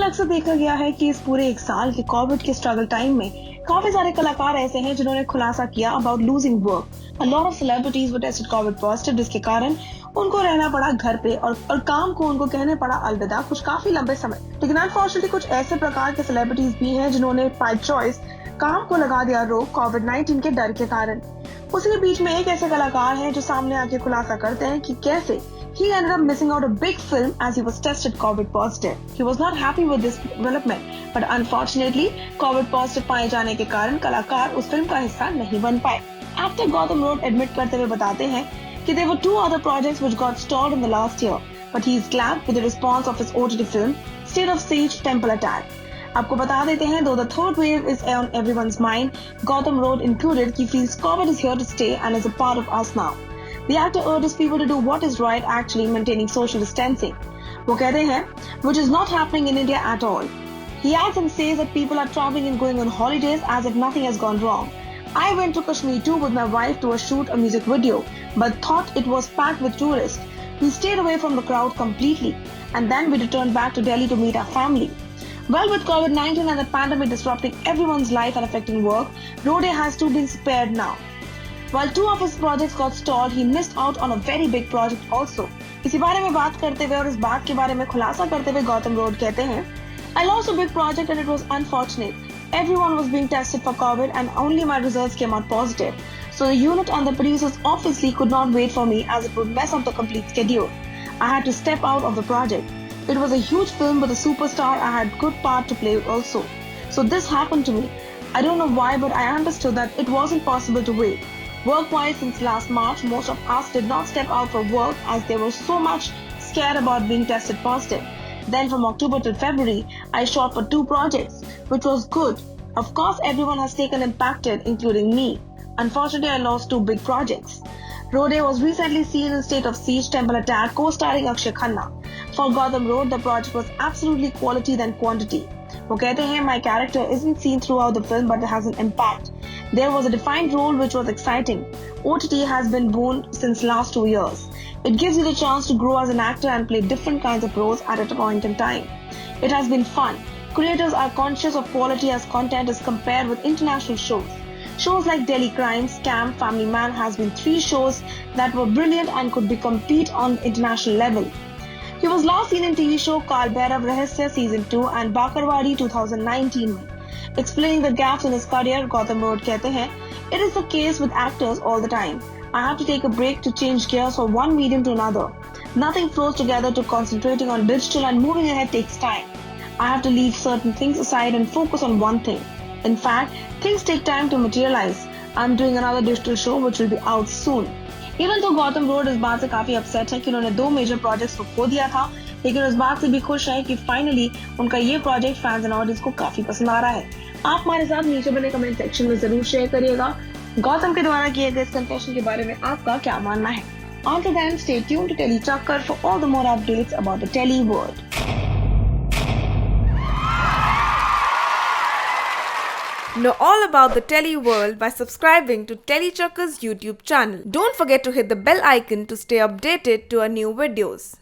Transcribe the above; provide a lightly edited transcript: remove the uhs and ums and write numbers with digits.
अक्सर देखा गया है कि इस पूरे एक साल के कोविड के स्ट्रगल टाइम में काफी सारे कलाकार ऐसे हैं जिन्होंने खुलासा किया about losing work. A lot of celebrities were tested Covid positive, जिसके कारण उनको रहना पड़ा घर पे और काम को उनको कहने पड़ा अलविदा कुछ काफी लंबे समय। लेकिन अनफॉर्चुनेटली कुछ ऐसे प्रकार के सेलिब्रिटीज भी हैं जिन्होंने बाय चॉइस काम को लगा दिया रोक कोविड-19 के डर के कारण। उसी के बीच में एक ऐसे कलाकार हैं जो सामने आके खुलासा करते हैं कि कैसे he ended up missing out a big film as he was tested COVID positive. He was not happy with this development, but unfortunately, COVID positive पाए जाने के कारण कलाकार उस फिल्म का हिस्सा नहीं बन पाए। Actor Gautam Road admit करते हुए बताते हैं कि there were 2 other projects which got stalled in the last year, but he is glad with the response of his OTT film, State of Siege Temple Attack. आपको बता देते हैं, though the third wave is on everyone's mind, Gautam Road included, he feels COVID is here to stay and is a part of us now. The actor urges people to do what is right, actually maintaining social distancing. वो कहते हैं, which is not happening in India at all. He adds and says that people are traveling and going on holidays as if nothing has gone wrong. I went to Kashmir too with my wife to shoot a music video, but thought it was packed with tourists. We stayed away from the crowd completely, and then we returned back to Delhi to meet our family. Well, with COVID-19 and the pandemic disrupting everyone's life and affecting work, Rode has to be spared now. While 2 of his projects got stalled, he missed out on a very big project also. इसी बारे में बात करते हुए और इस बात के बारे में खुलासा करते हुए गौतम रोड कहते हैं, I lost a big project and it was unfortunate. Everyone was being tested for COVID and only my results came out positive. So the unit and the producers obviously could not wait for me as it would mess up the complete schedule. I had to step out of the project. It was a huge film with a superstar. I had good part to play also. So this happened to me. I don't know why, but I understood that it wasn't possible to wait. Work-wise, since last March, most of us did not step out for work as they were so much scared about being tested positive. Then from October till February, I shot for 2 projects, which was good. Of course, everyone has taken impacted, including me. Unfortunately, I lost 2 big projects. Rode was recently seen in State of Siege Temple Attack, co-starring Akshay Khanna. For Gautam Road, the project was absolutely quality than quantity. वो कहते हैं, my character isn't seen throughout the film, but it has an impact. There was a defined role which was exciting. OTT has been boon since last 2 years. It gives you the chance to grow as an actor and play different kinds of roles at a point in time. It has been fun. Creators are conscious of quality as content is compared with international shows. Shows like Delhi Crime, Scam, Family Man has been 3 shows that were brilliant and could be compete on international level. He was last seen in TV show Kaal Bhairav Rahasya Season 2 and Bakarwadi 2019 में. Explaining the gaps in his career, Gautam Road कहते हैं, it is the case with actors all the time. I have to take a break to change gears from one medium to another. Nothing flows together to concentrating on digital and moving ahead takes time. I have to leave certain things aside and focus on one thing. In fact, things take time to materialize. I'm doing another digital show which will be out soon. Even though Gautam Road इस बात से काफी upset है कि उन्होंने 2 major projects को खो दिया था, लेकिन उस बात से भी खुश है कि फाइनली उनका ये प्रोजेक्ट फैंस एंड ऑडियंस को काफी पसंद आ रहा है। आप हमारे साथ नीचे बने कमेंट सेक्शन में जरूर शेयर करिएगा गौतम के द्वारा किए गए इस कन्फेशन के बारे में आपका क्या मानना है। Until then, stay tuned to Telly Chakkar for all the more updates about the Telly world. Know all about the Telly world by subscribing to Telly Chakkar's YouTube channel. Don't forget to hit the bell icon to stay updated to our new videos.